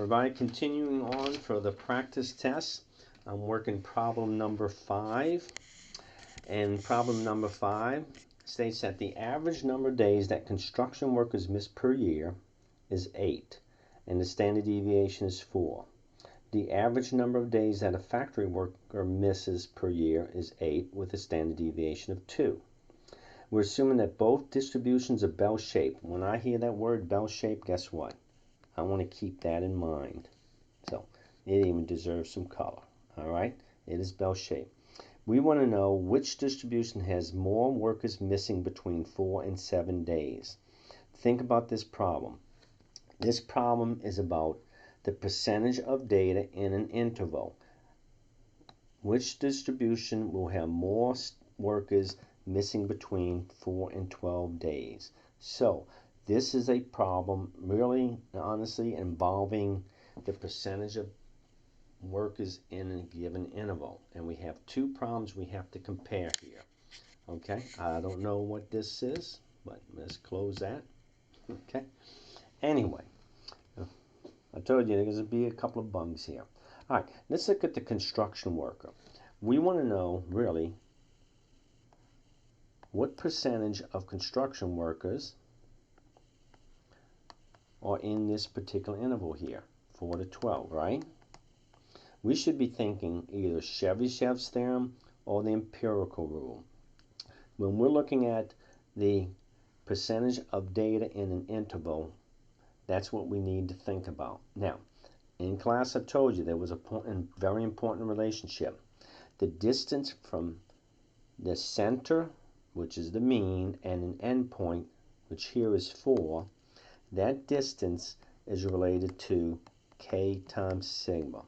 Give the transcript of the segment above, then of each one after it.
Everybody, continuing on for the practice test. I'm working problem number 5. And problem number 5 states that the average number of days that construction workers miss per year is 8, and the standard deviation is 4. The average number of days that a factory worker misses per year is 8, with a standard deviation of 2. We're assuming that both distributions are bell-shaped. When I hear that word bell-shaped, guess what? I want to keep that in mind. So it even deserves some color. All right, it is bell-shaped. We want to know which distribution has more workers missing between 4 and 7 days. Think about this problem. This problem is about the percentage of data in an interval. Which distribution will have more workers missing between 4 and 12 days? So this is a problem really, honestly, involving the percentage of workers in a given interval. And we have two problems we have to compare here. Okay, I don't know what this is, but let's close that. Okay, anyway, I told you there's going to be a couple of bugs here. All right, let's look at the construction worker. We want to know, really, what percentage of construction workers are in this particular interval here, 4 to 12, right? We should be thinking either Chevyshev's theorem or the empirical rule. When we're looking at the percentage of data in an interval, that's what we need to think about. Now, in class I told you there was a very important relationship. The distance from the center, which is the mean, and an endpoint, which here is 4, that distance is related to k times sigma.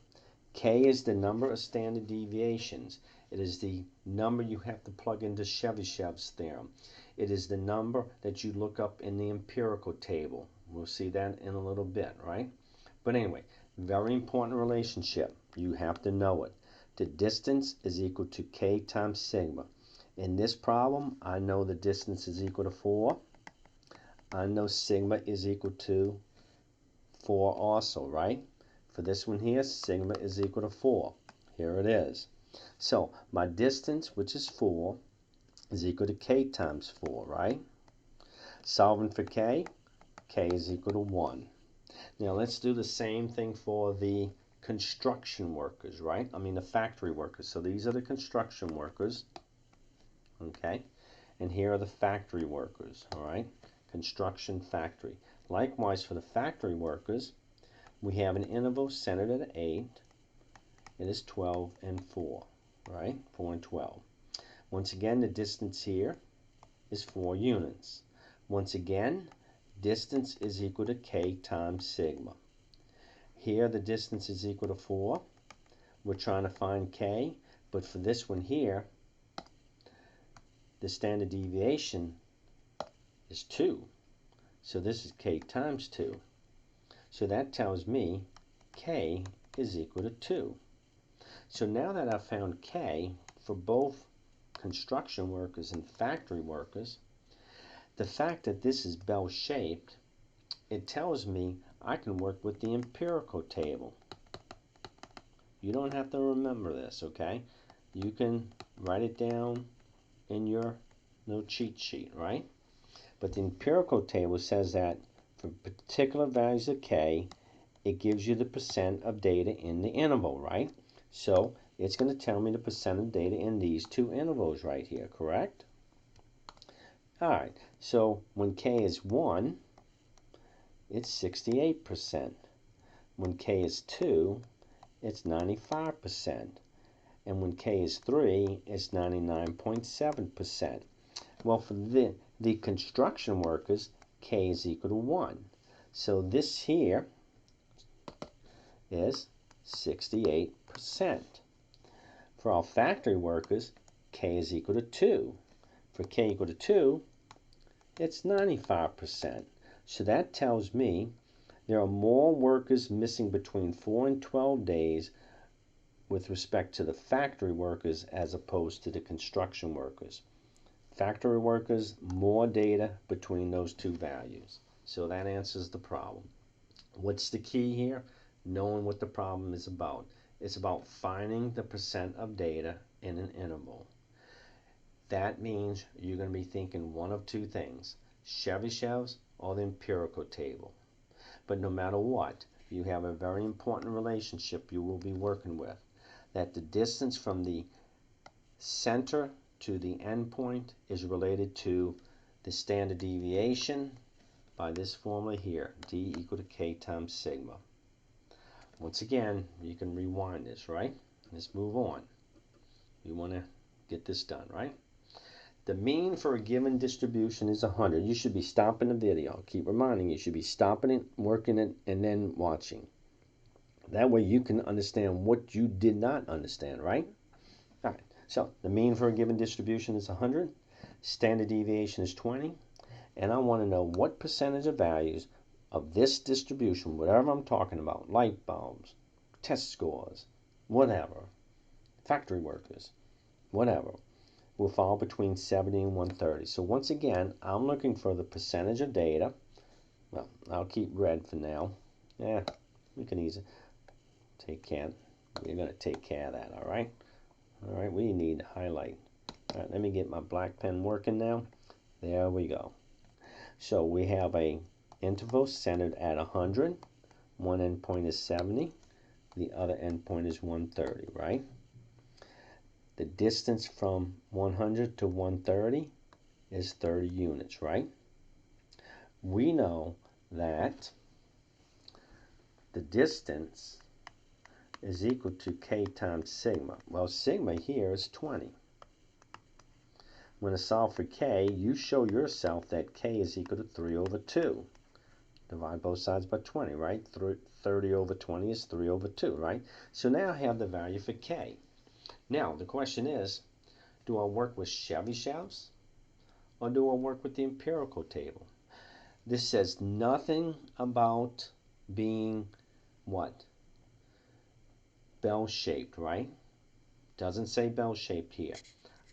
K is the number of standard deviations. It is the number you have to plug into Chevyshev's theorem. It is the number that you look up in the empirical table. We'll see that in a little bit, right? But anyway, very important relationship. You have to know it. The distance is equal to k times sigma. In this problem, I know the distance is equal to 4. I know sigma is equal to 4 also, right? For this one here, sigma is equal to 4. Here it is. So my distance, which is 4, is equal to k times 4, right? Solving for k is equal to 1. Now let's do the same thing for the construction workers, right? I mean the factory workers. So these are the construction workers, okay? And here are the factory workers, all right? Construction factory. Likewise, for the factory workers, we have an interval centered at 8. It is 12 and 4, right? 4 and 12. Once again, the distance here is 4 units. Once again, distance is equal to k times sigma. Here, the distance is equal to 4. We're trying to find k, but for this one here, the standard deviation is 2. So this is k times 2. So that tells me k is equal to 2. So now that I've found k for both construction workers and factory workers, the fact that this is bell-shaped, it tells me I can work with the empirical table. You don't have to remember this, okay? You can write it down in your little cheat sheet, right? But the empirical table says that for particular values of k, it gives you the percent of data in the interval, right? So it's going to tell me the percent of data in these two intervals right here, correct? All right, so when k is 1, it's 68%. When k is 2, it's 95%. And when k is 3, it's 99.7%. Well, for the construction workers, k is equal to 1. So this here is 68%. For all factory workers, k is equal to 2. For k equal to 2, it's 95%. So that tells me there are more workers missing between 4 and 12 days with respect to the factory workers as opposed to the construction workers. Factory workers, more data between those two values. So that answers the problem. What's the key here? knowing what the problem is about. It's about finding the percent of data in an interval. That means you're going to be thinking one of two things, Chevyshev's or the empirical table. But no matter what, you have a very important relationship you will be working with, that the distance from the center to the endpoint is related to the standard deviation by this formula here, d equal to k times sigma. Once again, you can rewind this, right? Let's move on. We want to get this done, right? The mean for a given distribution is 100. You should be stopping the video. I'll keep reminding you, you should be stopping it, working it, and then watching. That way you can understand what you did not understand, right? All right, so the mean for a given distribution is 100. Standard deviation is 20. And I want to know what percentage of values of this distribution, whatever I'm talking about, light bulbs, test scores, whatever, factory workers, whatever, will fall between 70 and 130. So once again, I'm looking for the percentage of data. Well, I'll keep red for now. Yeah, we can easily take care. We're going to take care of that, all right? All right, we need to highlight. All right, let me get my black pen working now. There we go. So we have a interval centered at 100. One endpoint is 70. The other endpoint is 130, right? The distance from 100 to 130 is 30 units, right? We know that the distance is equal to k times sigma. Well, sigma here is 20. When I solve for k, you show yourself that k is equal to 3 over 2. Divide both sides by 20, right? 30 over 20 is 3 over 2, right? So now I have the value for k. Now, the question is, do I work with Chevyshev's or do I work with the empirical table? This says nothing about being what? Bell-shaped, right? Doesn't say bell-shaped here.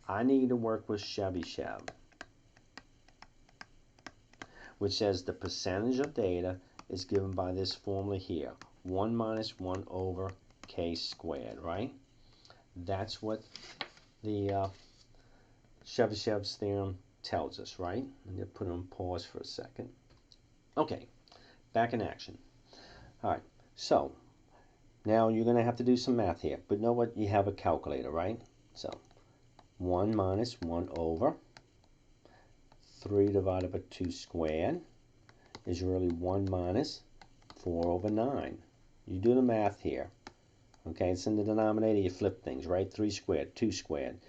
I need to work with Chevyshev, which says the percentage of data is given by this formula here, 1 minus 1 over k squared, right? That's what the Chevyshev's theorem tells us, right? I'm going to put on pause for a second. Okay, back in action. All right, so now you're going to have to do some math here, but know what? You have a calculator, right? So 1 minus 1 over 3 divided by 2 squared is really 1 minus 4 over 9. You do the math here. Okay, it's in the denominator, you flip things, right? 3 squared, 2 squared,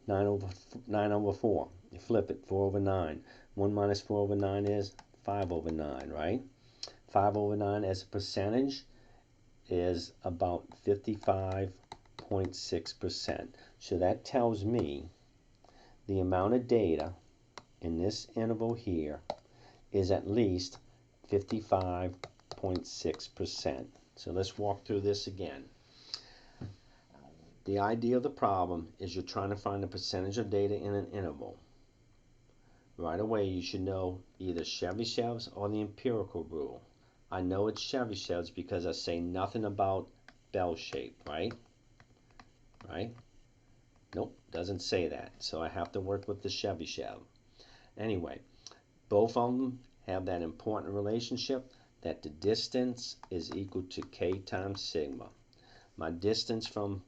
9 over 4. You flip it, 4 over 9. 1 minus 4 over 9 is 5 over 9, right? 5 over 9 as a percentage is about 55.6%. So that tells me the amount of data in this interval here is at least 55.6%. So let's walk through this again. The idea of the problem is you're trying to find the percentage of data in an interval. Right away you should know either Chevyshev's or the empirical rule. I know it's Chevyshev's because I say nothing about bell shape, right? Right? Nope, doesn't say that. So I have to work with the Chevyshev. Anyway, both of them have that important relationship that the distance is equal to k times sigma. My distance from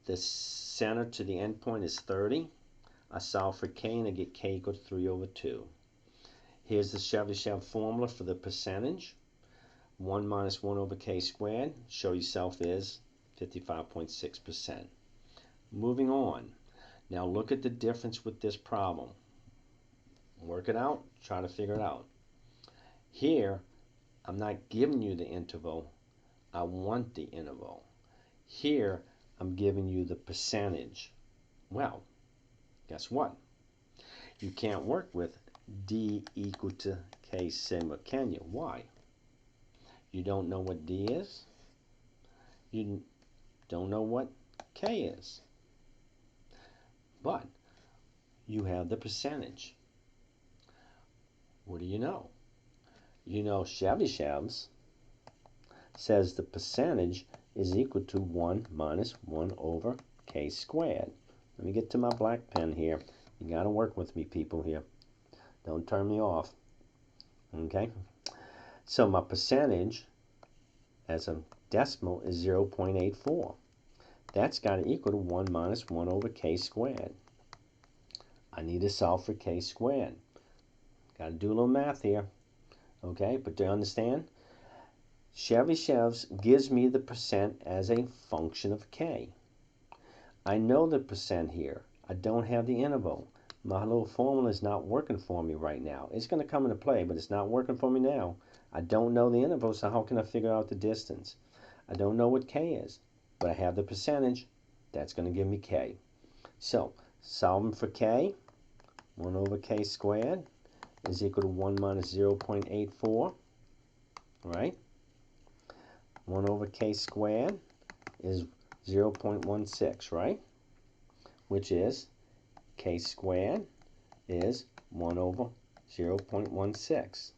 the center to the end point is 30. I solve for k and I get k equal to 3 over 2. Here's the Chevyshev formula for the percentage. 1 minus 1 over k squared. Show yourself is 55.6%. Moving on. Now look at the difference with this problem. Work it out. Try to figure it out. Here, I'm not giving you the interval. I want the interval. Here, I'm giving you the percentage. Well, guess what? You can't work with d equal to k sigma, can you? Why? You don't know what d is. You don't know what k is. But you have the percentage. What do you know? You know Chevyshev's says the percentage is equal to 1 minus 1 over k squared. Let me get to my black pen here. You got to work with me, people, here. Don't turn me off. Okay? So my percentage as a decimal is 0.84. That's got to equal to 1 minus 1 over k squared. I need to solve for k squared. Got to do a little math here. Okay, but do you understand? Chevy Chevs gives me the percent as a function of k. I know the percent here. I don't have the interval. My little formula is not working for me right now. It's going to come into play, but it's not working for me now. I don't know the interval, so how can I figure out the distance? I don't know what k is, but I have the percentage. That's going to give me k. So, solving for k, 1 over k squared is equal to 1 minus 0.84, right? 1 over k squared is 0.16, right? Which is k squared is 1 over 0.16.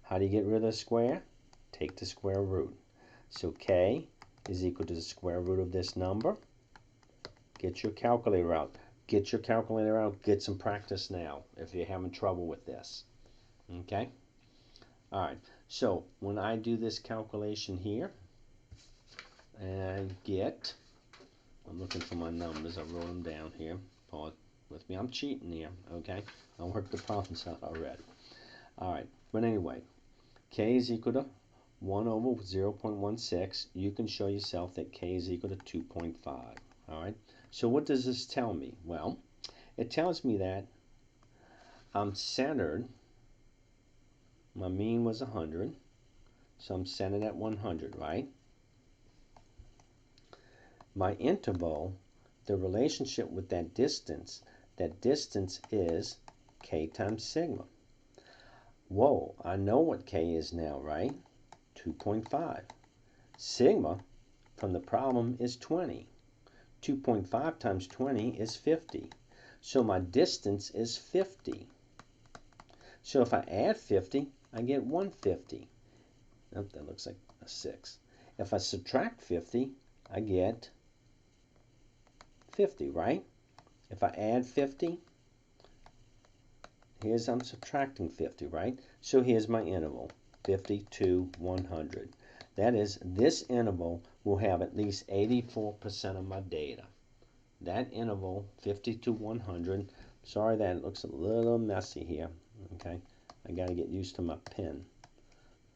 How do you get rid of the square? Take the square root. So k is equal to the square root of this number. Get your calculator out. Get your calculator out. Get some practice now if you're having trouble with this. Okay? All right. So when I do this calculation here, and I'm looking for my numbers. I wrote them down here. Pause with me. I'm cheating here. Okay? I worked the problems out already. All right. But anyway, k is equal to 1 over 0.16. You can show yourself that k is equal to 2.5. All right? So what does this tell me? Well, it tells me that I'm centered. My mean was 100. So I'm centered at 100, right? My interval, the relationship with that distance is k times sigma. Whoa, I know what k is now, right? 2.5. Sigma from the problem is 20. 2.5 times 20 is 50. So my distance is 50. So if I add 50, I get 150. Oh, that looks like a 6. If I subtract 50, I get 50, right? If I add 50, I'm subtracting 50, right? So here's my interval, 50 to 100. That is, this interval will have at least 84% of my data. That interval, 50 to 100, sorry that it looks a little messy here, okay? I got to get used to my pen.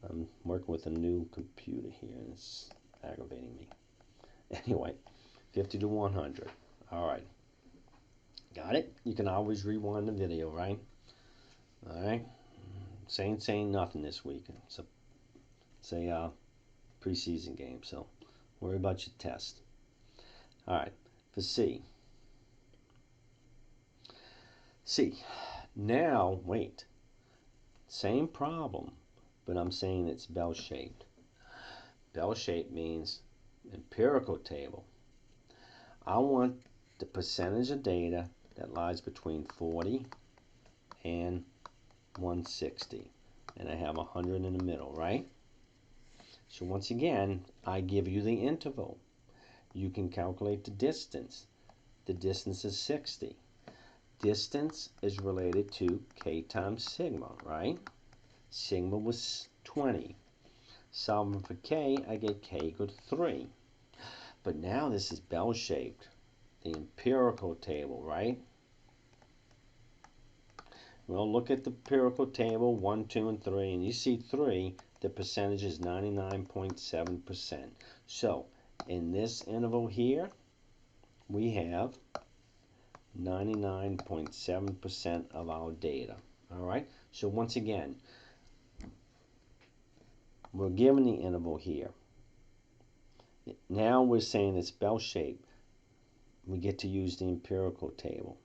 I'm working with a new computer here, and it's aggravating me. Anyway, 50 to 100. All right. Got it? You can always rewind the video, right? All right. Saying nothing this week. It's a preseason game, so worry about your test. All right. For C. Now, wait. Same problem, but I'm saying it's bell-shaped. Bell-shaped means empirical table. I want the percentage of data that lies between 40 and 160. And I have 100 in the middle, right? So once again, I give you the interval. You can calculate the distance. The distance is 60. Distance is related to k times sigma, right? Sigma was 20. Solving for k, I get k equal to 3. But now this is bell-shaped. The empirical table, right? Well, look at the empirical table, 1, 2, and 3, and you see 3, the percentage is 99.7%. So, in this interval here, we have 99.7% of our data. All right? So, once again, we're given the interval here. Now we're saying it's bell-shaped. We get to use the empirical table.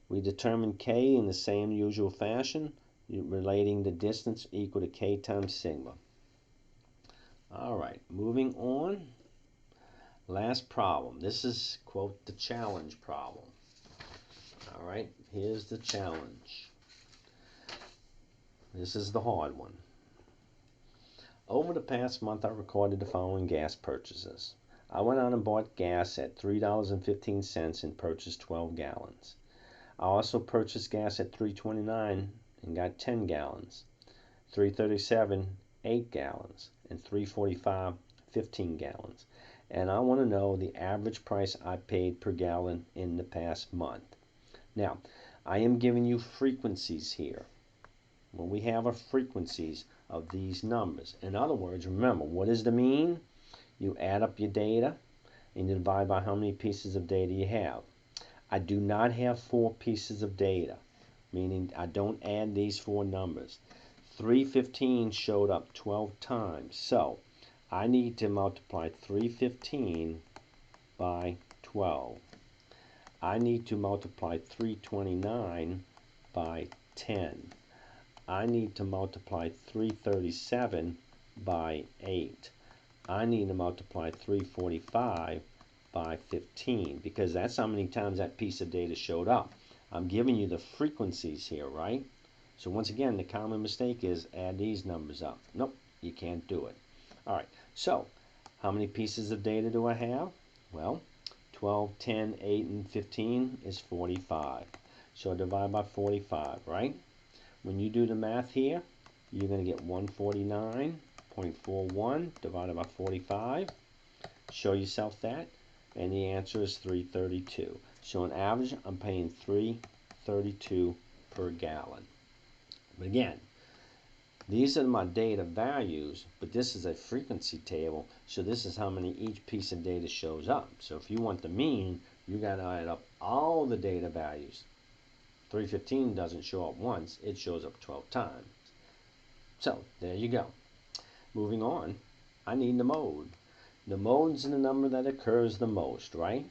We determine k in the same usual fashion, relating the distance equal to k times sigma. All right, moving on. Last problem. This is, quote, the challenge problem. All right, here's the challenge. This is the hard one. Over the past month, I recorded the following gas purchases. I went out and bought gas at $3.15 and purchased 12 gallons. I also purchased gas at $3.29 and got 10 gallons. $3.37, 8 gallons, and $3.45, 15 gallons. And I want to know the average price I paid per gallon in the past month. Now, I am giving you frequencies here. When we have our frequencies of these numbers. In other words, remember, what is the mean? You add up your data and you divide by how many pieces of data you have. I do not have 4 pieces of data, meaning I don't add these 4 numbers. 315 showed up 12 times, so I need to multiply 315 by 12. I need to multiply 329 by 10. I need to multiply 337 by 8. I need to multiply 345 by 15 because that's how many times that piece of data showed up. I'm giving you the frequencies here, right? So once again, the common mistake is add these numbers up. Nope, you can't do it. All right, so how many pieces of data do I have? Well, 12, 10, 8, and 15 is 45. So I divide by 45, right? When you do the math here, you're going to get 149.41 divided by 45. Show yourself that, and the answer is 332. So on average, I'm paying 332 per gallon. But again, these are my data values, but this is a frequency table, so this is how many each piece of data shows up. So if you want the mean, you got to add up all the data values. 315 doesn't show up once, it shows up 12 times. So there you go. Moving on, I need the mode. The mode's the number that occurs the most, right?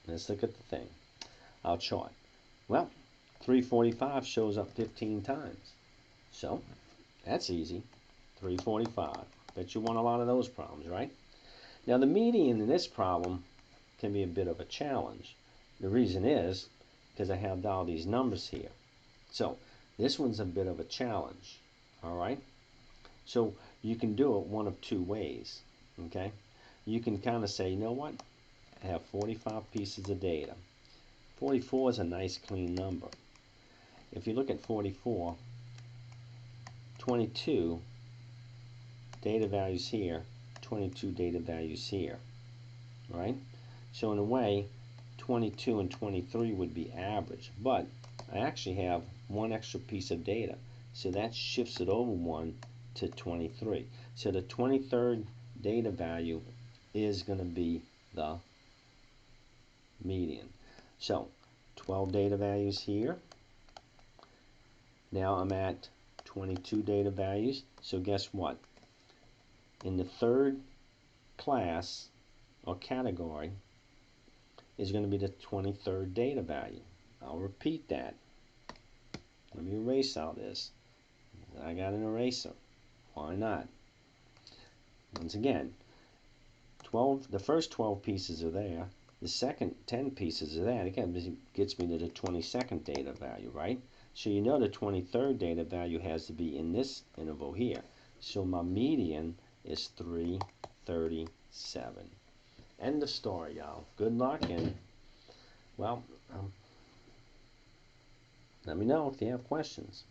Let's look at the thing. I'll chart. Well, 345 shows up 15 times. So that's easy. 345. Bet you won a lot of those problems, right? Now the median in this problem can be a bit of a challenge. The reason is because I have all these numbers here. So this one's a bit of a challenge, all right? So you can do it one of 2 ways, okay? You can kind of say, you know what? I have 45 pieces of data. 44 is a nice clean number. If you look at 44, 22 data values here, 22 data values here, right? So in a way, 22 and 23 would be average, but I actually have 1 extra piece of data, so that shifts it over 1 to 23. So the 23rd data value is going to be the median. So 12 data values here. Now I'm at 22 data values, so guess what? In the 3rd class or category is going to be the 23rd data value. I'll repeat that. Let me erase all this. I got an eraser. Why not? Once again, the first 12 pieces are there. The second 10 pieces are there. Again, gets me to the 22nd data value, right? So you know the 23rd data value has to be in this interval here. So my median is 337. End of story, y'all. Good luck, and, well, let me know if you have questions.